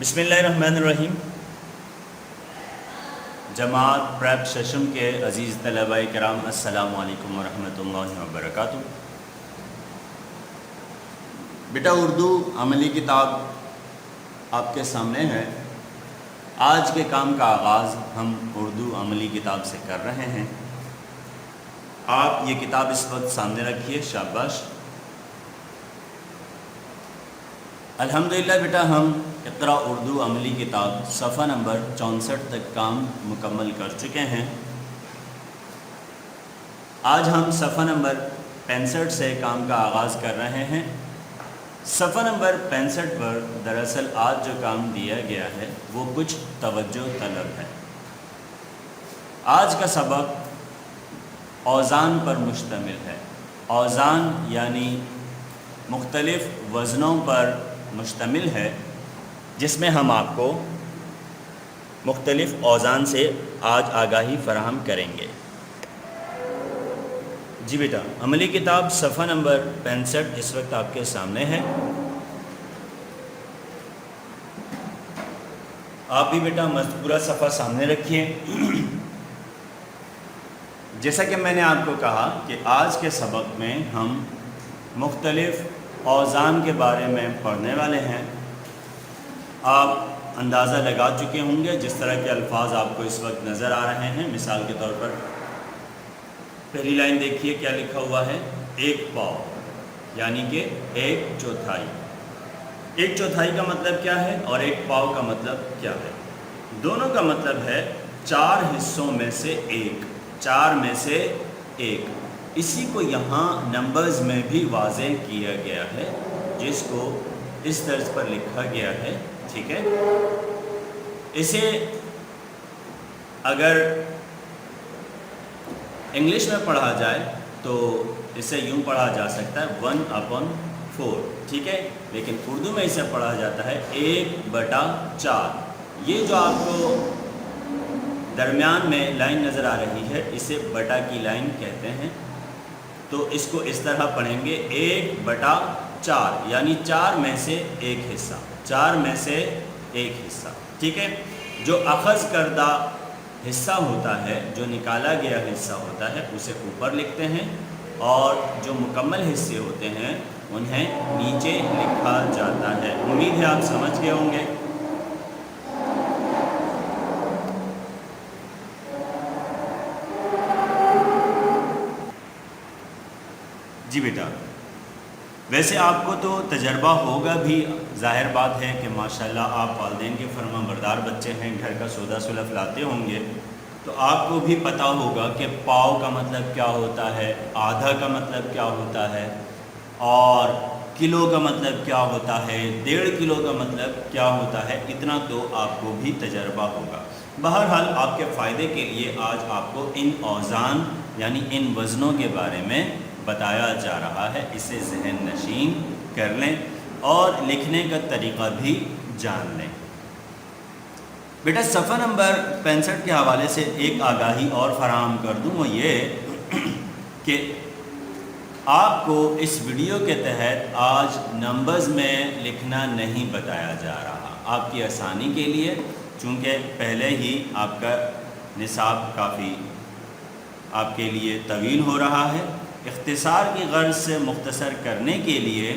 بسم اللہ الرحمن الرحیم۔ جماعت پریپ ششم کے عزیز طلباء کرام، السلام علیکم ورحمۃ اللہ وبرکاتہ۔ بیٹا اردو عملی کتاب آپ کے سامنے ہے۔ آج کے کام کا آغاز ہم اردو عملی کتاب سے کر رہے ہیں۔ آپ یہ کتاب اس وقت سامنے رکھیے، شاباش۔ الحمدللہ بیٹا ہم اقرا اردو عملی کتاب صفحہ نمبر 64 تک کام مکمل کر چکے ہیں۔ آج ہم صفحہ نمبر 65 سے کام کا آغاز کر رہے ہیں۔ صفحہ نمبر 65 پر دراصل آج جو کام دیا گیا ہے وہ کچھ توجہ طلب ہے۔ آج کا سبق اوزان پر مشتمل ہے۔ اوزان یعنی مختلف وزنوں پر مشتمل ہے، جس میں ہم آپ کو مختلف اوزان سے آج آگاہی فراہم کریں گے۔ جی بیٹا، عملی کتاب صفحہ نمبر 65 اس وقت آپ کے سامنے ہے۔ آپ بھی بیٹا مذکورہ صفحہ سامنے رکھیے۔ جیسا کہ میں نے آپ کو کہا کہ آج کے سبق میں ہم مختلف اوزان کے بارے میں پڑھنے والے ہیں۔ آپ اندازہ لگا چکے ہوں گے جس طرح کے الفاظ آپ کو اس وقت نظر آ رہے ہیں۔ مثال کے طور پر پہلی لائن دیکھیے کیا لکھا ہوا ہے، 1 پاؤ یعنی کہ 1/4۔ 1/4 کا مطلب کیا ہے اور 1 پاؤ کا مطلب کیا ہے؟ دونوں کا مطلب ہے 4 حصوں میں سے 1، 4 میں سے 1۔ اسی کو یہاں نمبرز میں بھی واضح کیا گیا ہے، جس کو اس طرز پر لکھا گیا ہے، ٹھیک ہے۔ اسے اگر انگلش میں پڑھا جائے تو اسے یوں پڑھا جا سکتا ہے 1/4، ٹھیک ہے، لیکن اردو میں اسے پڑھا جاتا ہے 1/4۔ یہ جو آپ کو درمیان میں لائن نظر آ رہی ہے اسے بٹا کی لائن کہتے ہیں، تو اس کو اس طرح پڑھیں گے 1/4 یعنی 4 میں سے 1 حصہ، 4 میں سے 1 حصہ، ٹھیک ہے۔ جو اخذ کردہ حصہ ہوتا ہے، جو نکالا گیا حصہ ہوتا ہے، اسے اوپر لکھتے ہیں، اور جو مکمل حصے ہوتے ہیں انہیں نیچے لکھا جاتا ہے۔ امید ہے آپ سمجھ گئے ہوں گے۔ جی بیٹا، ویسے آپ کو تو تجربہ ہوگا بھی، ظاہر بات ہے کہ ماشاءاللہ آپ والدین کے فرما بردار بچے ہیں، گھر کا سودا سلف لاتے ہوں گے، تو آپ کو بھی پتہ ہوگا کہ پاؤ کا مطلب کیا ہوتا ہے، آدھا کا مطلب کیا ہوتا ہے، اور کلو کا مطلب کیا ہوتا ہے، 1.5 کلو کا مطلب کیا ہوتا ہے۔ اتنا تو آپ کو بھی تجربہ ہوگا۔ بہرحال آپ کے فائدے کے لیے آج آپ کو ان اوزان یعنی ان وزنوں کے بارے میں بتایا جا رہا ہے۔ اسے ذہن نشین کر لیں اور لکھنے کا طریقہ بھی جان لیں۔ بیٹا صفحہ نمبر 65 کے حوالے سے ایک آگاہی اور فراہم کر دوں، وہ یہ کہ آپ کو اس ویڈیو کے تحت آج نمبرز میں لکھنا نہیں بتایا جا رہا۔ آپ کی آسانی کے لیے، چونکہ پہلے ہی آپ کا نصاب کافی آپ کے لیے طویل ہو رہا ہے، اختصار کی غرض سے مختصر کرنے کے لیے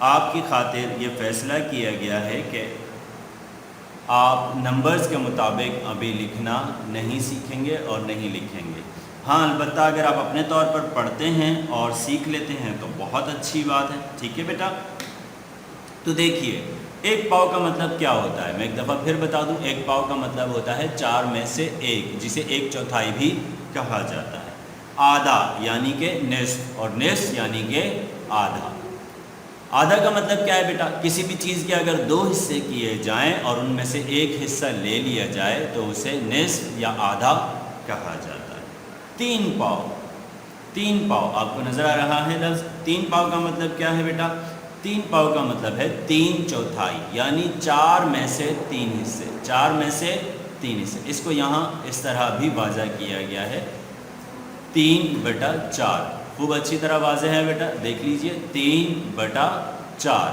آپ کی خاطر یہ فیصلہ کیا گیا ہے کہ آپ نمبرز کے مطابق ابھی لکھنا نہیں سیکھیں گے اور نہیں لکھیں گے۔ ہاں البتہ اگر آپ اپنے طور پر پڑھتے ہیں اور سیکھ لیتے ہیں تو بہت اچھی بات ہے، ٹھیک ہے بیٹا۔ تو دیکھیے 1 پاؤ کا مطلب کیا ہوتا ہے، میں ایک دفعہ پھر بتا دوں۔ 1 پاؤ کا مطلب ہوتا ہے 4 میں سے 1، جسے 1/4 بھی کہا جاتا ہے۔ آدھا یعنی کہ نصف، اور نصف یعنی کہ آدھا۔ آدھا کا مطلب کیا ہے بیٹا؟ کسی بھی چیز کے اگر 2 حصے کیے جائیں اور ان میں سے 1 حصہ لے لیا جائے تو اسے نصف یا آدھا کہا جاتا ہے۔ 3 پاؤ، 3 پاؤ آپ کو نظر آ رہا ہے لفظ۔ 3 پاؤ کا مطلب کیا ہے بیٹا؟ 3 پاؤ کا مطلب ہے 3/4 یعنی 4 میں سے 3 حصے، 4 میں سے 3 حصے۔ اس کو یہاں اس طرح بھی واضح کیا گیا ہے 3/4۔ خوب اچھی طرح واضح ہے بیٹا، دیکھ لیجئے 3/4۔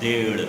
1.5।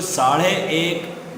1.5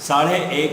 1.5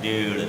1.5,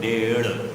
1.5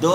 2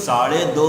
2.5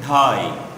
2.5।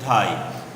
2.5।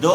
2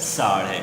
1.5,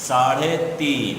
3.5।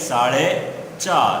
4.5।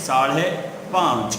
5.5।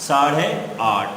8.5।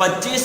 25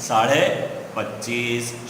25.5,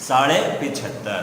75.5।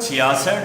66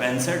65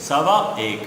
1.25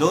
2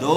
2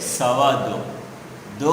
2.25, 2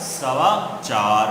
4.25।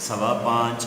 5.25,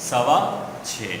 6.25।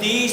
30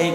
1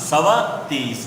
30.25।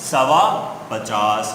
50.25।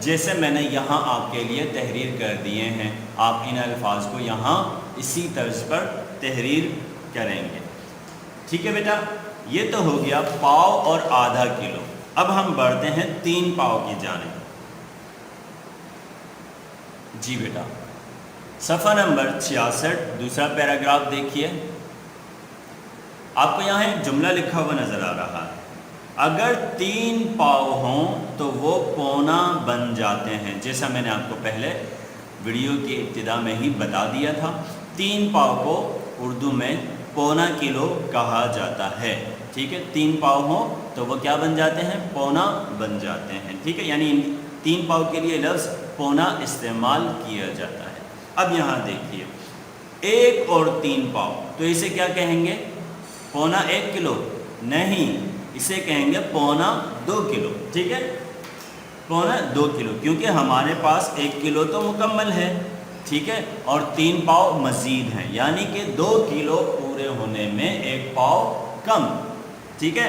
جیسے میں نے یہاں آپ کے لیے تحریر کر دیے ہیں، آپ ان الفاظ کو یہاں اسی طرز پر تحریر کریں گے۔ ٹھیک ہے بیٹا، یہ تو ہو گیا پاؤ اور آدھا کلو۔ اب ہم بڑھتے ہیں 3 پاؤ کی جانب۔ جی بیٹا، صفحہ نمبر 66 دوسرا پیراگراف دیکھیے، آپ کو یہاں ایک جملہ لکھا ہوا نظر آ رہا ہے، اگر 3 پاؤ ہوں تو وہ پونا بن جاتے ہیں۔ جیسا میں نے آپ کو پہلے ویڈیو کی ابتدا میں ہی بتا دیا تھا، 3 پاؤ کو اردو میں پونا کلو کہا جاتا ہے۔ ٹھیک ہے، 3 پاؤ ہوں تو وہ کیا بن جاتے ہیں؟ پونا بن جاتے ہیں۔ ٹھیک ہے، یعنی 3 پاؤ کے لیے لفظ پونا استعمال کیا جاتا ہے۔ اب یہاں دیکھیے، 1 اور 3 پاؤ، تو اسے کیا کہیں گے؟ پونا 1 کلو؟ نہیں، اسے کہیں گے پونا 2 کلو۔ ٹھیک ہے، پونا 2 کلو، کیونکہ ہمارے پاس 1 کلو تو مکمل ہے، ٹھیک ہے، اور 3 پاؤ مزید ہیں، یعنی کہ 2 کلو پورے ہونے میں 1 پاؤ کم۔ ٹھیک ہے،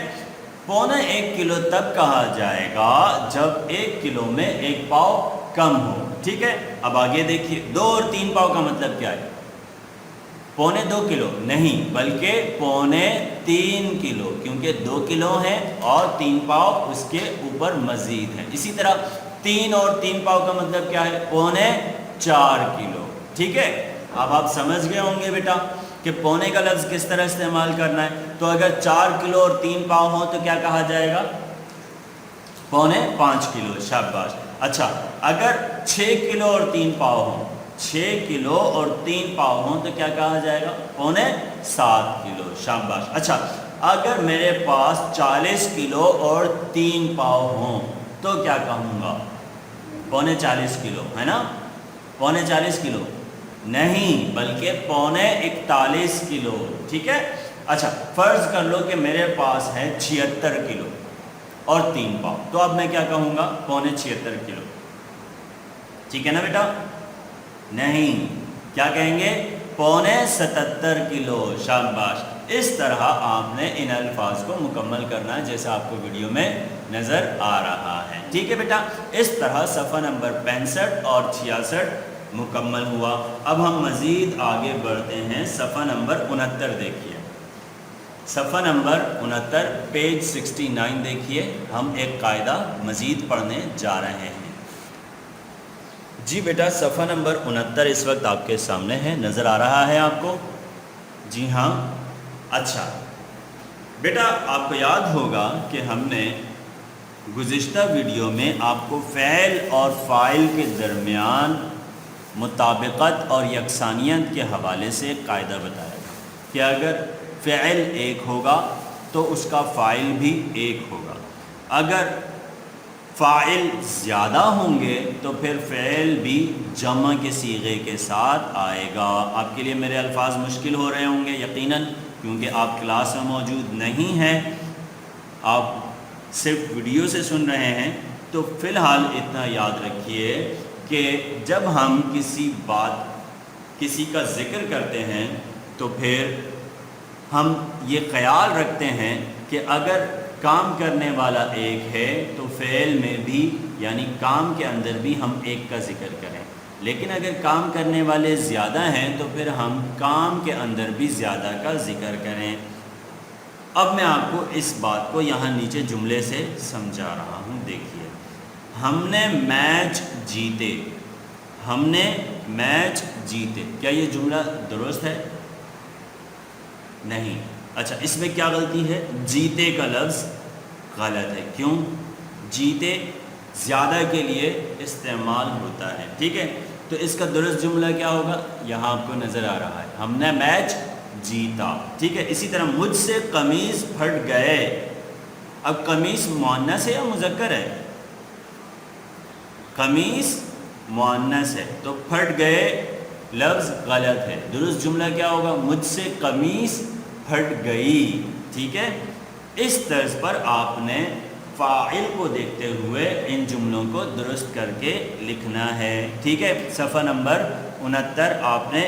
پونا 1 کلو تب کہا جائے گا جب 1 کلو میں 1 پاؤ کم ہو۔ ٹھیک ہے، اب آگے دیکھیے، 2 اور 3 پاؤ کا مطلب کیا ہے؟ پونے 2 کلو نہیں، بلکہ پونے 3 کلو، کیونکہ 2 کلو ہیں اور 3 پاؤ اس کے اوپر مزید ہیں۔ اسی طرح 3 اور 3 پاؤ کا مطلب کیا ہے؟ پونے 4 کلو۔ ٹھیک ہے، اب آپ سمجھ گئے ہوں گے بیٹا کہ پونے کا لفظ کس طرح استعمال کرنا ہے۔ تو اگر 4 کلو اور 3 پاؤ ہوں تو کیا کہا جائے گا؟ پونے 5 کلو۔ شاباش۔ اچھا، اگر 6 کلو اور 3 پاؤ ہوں، 6 کلو اور 3 پاؤ ہوں تو کیا کہا جائے گا؟ پونے 7 کلو۔ شاباش۔ اچھا، اگر میرے پاس 40 کلو اور 3 پاؤ ہوں تو کیا کہوں گا؟ پونے 40 کلو، ہے نا؟ پونے 40 کلو نہیں، بلکہ پونے 41 کلو۔ ٹھیک ہے، اچھا فرض کر لو کہ میرے پاس ہے 76 کلو اور 3 پاؤ، تو اب میں کیا کہوں گا؟ پونے 76 کلو۔ ٹھیک ہے نا بیٹا؟ نہیں، کیا کہیں گے؟ پونے 77 کلو۔ شاباش۔ اس طرح آپ نے ان الفاظ کو مکمل کرنا ہے جیسا آپ کو ویڈیو میں نظر آ رہا ہے۔ ٹھیک ہے بیٹا، اس طرح صفحہ نمبر 65 اور 66 مکمل ہوا۔ اب ہم مزید آگے بڑھتے ہیں، صفحہ نمبر 69 دیکھیے، صفحہ نمبر 69 پیج 69 دیکھیے، ہم ایک قاعدہ مزید پڑھنے جا رہے ہیں۔ جی بیٹا، صفحہ نمبر 69 اس وقت آپ کے سامنے ہے، نظر آ رہا ہے آپ کو؟ جی ہاں۔ اچھا بیٹا، آپ کو یاد ہوگا کہ ہم نے گزشتہ ویڈیو میں آپ کو فعل اور فاعل کے درمیان مطابقت اور یکسانیت کے حوالے سے ایک قاعدہ بتایا تھا کہ اگر فعل ایک ہوگا تو اس کا فاعل بھی ایک ہوگا، اگر فاعل زیادہ ہوں گے تو پھر فعل بھی جمع کے صیغے کے ساتھ آئے گا۔ آپ کے لیے میرے الفاظ مشکل ہو رہے ہوں گے یقیناً، کیونکہ آپ کلاس میں موجود نہیں ہیں، آپ صرف ویڈیو سے سن رہے ہیں۔ تو فی الحال اتنا یاد رکھیے کہ جب ہم کسی کا ذکر کرتے ہیں تو پھر ہم یہ خیال رکھتے ہیں کہ اگر کام کرنے والا ایک ہے تو فعل میں بھی، یعنی کام کے اندر بھی ہم ایک کا ذکر کریں، لیکن اگر کام کرنے والے زیادہ ہیں تو پھر ہم کام کے اندر بھی زیادہ کا ذکر کریں۔ اب میں آپ کو اس بات کو یہاں نیچے جملے سے سمجھا رہا ہوں، دیکھیے، ہم نے میچ جیتے، ہم نے میچ جیتے، کیا یہ جملہ درست ہے؟ نہیں۔ اچھا، اس میں کیا غلطی ہے؟ جیتے کا لفظ غلط ہے۔ کیوں؟ جیتے زیادہ کے لیے استعمال ہوتا ہے، ٹھیک ہے، تو اس کا درست جملہ کیا ہوگا؟ یہاں آپ کو نظر آ رہا ہے، ہم نے میچ جیتا، ٹھیک ہے۔ اسی طرح مجھ سے قمیض پھٹ گئے، اب قمیض مؤنث ہے یا مذکر ہے؟ قمیض مؤنث ہے، تو پھٹ گئے لفظ غلط ہے، درست جملہ کیا ہوگا؟ مجھ سے قمیض پھٹ گئی، ٹھیک ہے۔ اس طرز پر آپ نے فاعل کو دیکھتے ہوئے ان جملوں کو درست کر کے لکھنا ہے، ٹھیک ہے۔ صفحہ نمبر 69 آپ نے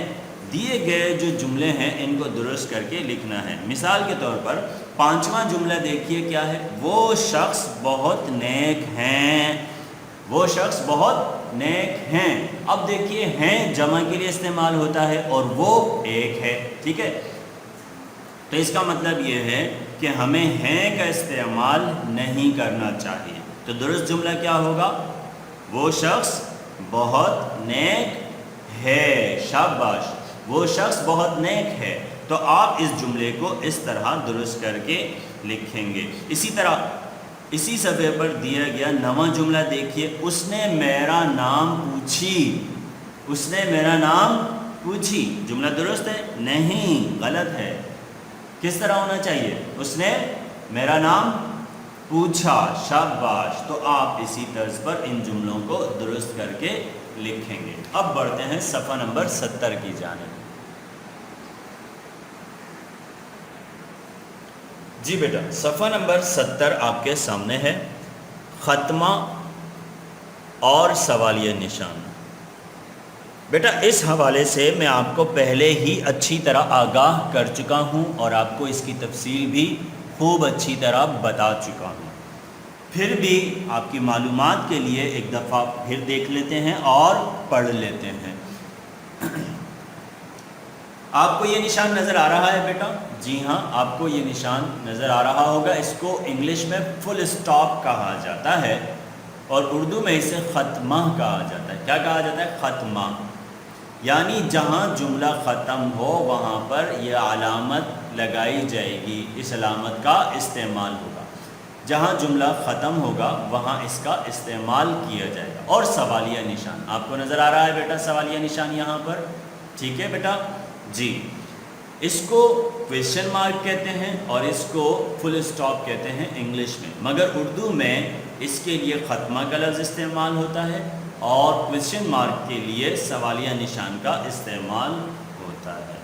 دیے گئے جو جملے ہیں ان کو درست کر کے لکھنا ہے۔ مثال کے طور پر 5واں جملہ دیکھیے کیا ہے؟ وہ شخص بہت نیک ہیں، وہ شخص بہت نیک ہیں. اب دیکھیے ہیں جمع کے لیے استعمال ہوتا ہے اور وہ ایک ہے. ٹھیک ہے, تو اس کا مطلب یہ ہے کہ ہمیں ہیں کا استعمال نہیں کرنا چاہیے. تو درست جملہ کیا ہوگا؟ وہ شخص بہت نیک ہے. شاباش, وہ شخص بہت نیک ہے. تو آپ اس جملے کو اس طرح درست کر کے لکھیں گے. اسی طرح اسی صفحے پر دیا گیا نواں جملہ دیکھیے. اس نے میرا نام پوچھی. اس نے میرا نام پوچھی. جملہ درست ہے؟ نہیں, غلط ہے. کس طرح ہونا چاہیے؟ اس نے میرا نام پوچھا. شاباش. تو آپ اسی طرز پر ان جملوں کو درست کر کے لکھیں گے. اب بڑھتے ہیں صفحہ نمبر 70 کی جانب. جی بیٹا, صفحہ نمبر 70 آپ کے سامنے ہے. ختمہ اور سوالیہ نشان. بیٹا اس حوالے سے میں آپ کو پہلے ہی اچھی طرح آگاہ کر چکا ہوں اور آپ کو اس کی تفصیل بھی خوب اچھی طرح بتا چکا ہوں. پھر بھی آپ کی معلومات کے لیے ایک دفعہ پھر دیکھ لیتے ہیں اور پڑھ لیتے ہیں. آپ کو یہ نشان نظر آ رہا ہے بیٹا؟ جی ہاں, آپ کو یہ نشان نظر آ رہا ہوگا. اس کو انگلش میں فل اسٹاپ کہا جاتا ہے اور اردو میں اسے ختمہ کہا جاتا ہے. کیا کہا جاتا ہے؟ ختمہ. یعنی جہاں جملہ ختم ہو وہاں پر یہ علامت لگائی جائے گی, اس علامت کا استعمال ہوگا. جہاں جملہ ختم ہوگا وہاں اس کا استعمال کیا جائے گا. اور سوالیہ نشان آپ کو نظر آ رہا ہے بیٹا, سوالیہ نشان یہاں پر. ٹھیک ہے بیٹا جی. اس کو کویشچن مارک کہتے ہیں اور اس کو فل اسٹاپ کہتے ہیں انگلش میں, مگر اردو میں اس کے لیے ختمہ کا لفظ استعمال ہوتا ہے اور کویشچن مارک کے لیے سوالیہ نشان کا استعمال ہوتا ہے.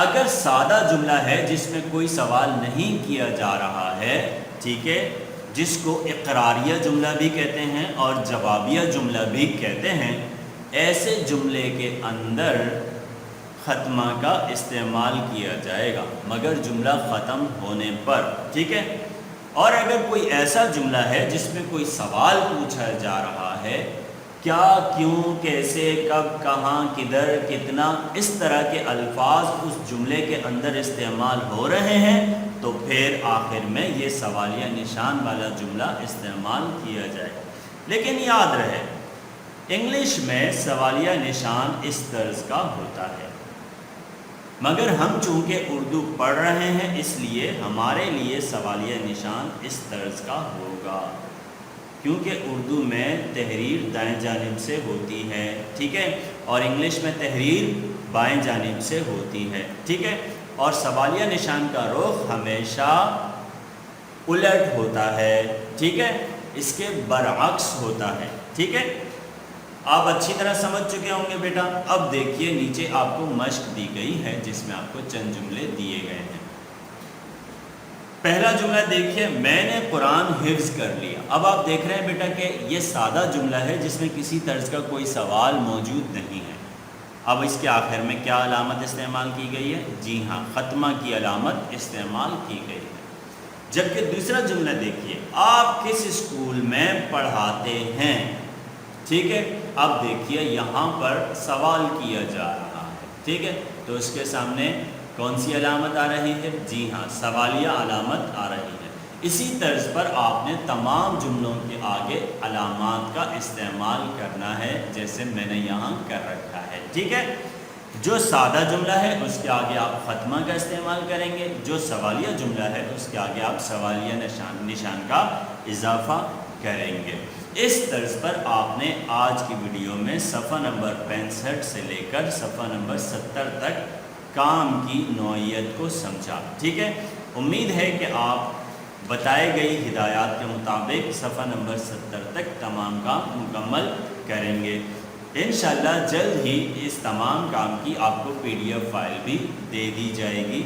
اگر سادہ جملہ ہے جس میں کوئی سوال نہیں کیا جا رہا ہے, ٹھیک ہے, جس کو اقراریہ جملہ بھی کہتے ہیں اور جوابیہ جملہ بھی کہتے ہیں, ایسے جملے کے اندر ختمہ کا استعمال کیا جائے گا مگر جملہ ختم ہونے پر. ٹھیک ہے. اور اگر کوئی ایسا جملہ ہے جس میں کوئی سوال پوچھا جا رہا ہے, کیا, کیوں, کیسے, کب, کہاں, کدھر, کتنا, اس طرح کے الفاظ اس جملے کے اندر استعمال ہو رہے ہیں, تو پھر آخر میں یہ سوالیہ نشان والا جملہ استعمال کیا جائے. لیکن یاد رہے انگلش میں سوالیہ نشان اس طرز کا ہوتا ہے, مگر ہم چونکہ اردو پڑھ رہے ہیں اس لیے ہمارے لیے سوالیہ نشان اس طرز کا ہوگا, کیونکہ اردو میں تحریر دائیں جانب سے ہوتی ہے. ٹھیک ہے, اور انگلش میں تحریر بائیں جانب سے ہوتی ہے. ٹھیک ہے, اور سوالیہ نشان کا رخ ہمیشہ الٹ ہوتا ہے. ٹھیک ہے, اس کے برعکس ہوتا ہے. ٹھیک ہے, آپ اچھی طرح سمجھ چکے ہوں گے بیٹا. اب دیکھیے نیچے آپ کو مشق دی گئی ہے جس میں آپ کو چند جملے دیے گئے ہیں. پہلا جملہ دیکھیے, میں نے قرآن حفظ کر لیا. اب آپ دیکھ رہے ہیں بیٹا کہ یہ سادہ جملہ ہے جس میں کسی طرز کا کوئی سوال موجود نہیں ہے. اب اس کے آخر میں کیا علامت استعمال کی گئی ہے؟ جی ہاں, ختمہ کی علامت استعمال کی گئی ہے. جبکہ دوسرا جملہ دیکھیے, آپ کس اسکول میں پڑھاتے ہیں. ٹھیک ہے, اب دیکھیے یہاں پر سوال کیا جا رہا ہے. ٹھیک ہے, تو اس کے سامنے کون سی علامت آ رہی ہے؟ جی ہاں, سوالیہ علامت آ رہی ہے. اسی طرز پر آپ نے تمام جملوں کے آگے علامات کا استعمال کرنا ہے جیسے میں نے یہاں کر رکھا ہے. ٹھیک ہے, جو سادہ جملہ ہے اس کے آگے آپ ختمہ کا استعمال کریں گے, جو سوالیہ جملہ ہے اس کے آگے آپ سوالیہ نشان کا اضافہ کریں گے. اس طرز پر آپ نے آج کی ویڈیو میں صفحہ نمبر 65 سے لے کر صفحہ نمبر 70 تک کام کی نوعیت کو سمجھا. ٹھیک ہے, امید ہے کہ آپ بتائے گئی ہدایات کے مطابق صفحہ نمبر 70 تک تمام کام مکمل کریں گے. انشاءاللہ جلد ہی اس تمام کام کی آپ کو PDF فائل بھی دے دی جائے گی.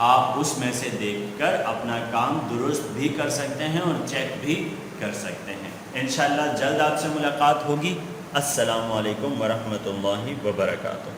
آپ اس میں سے دیکھ کر اپنا کام درست بھی کر سکتے ہیں اور چیک بھی کر سکتے ہیں. انشاءاللہ جلد آپ سے ملاقات ہوگی. السلام علیکم ورحمۃ اللہ وبرکاتہ.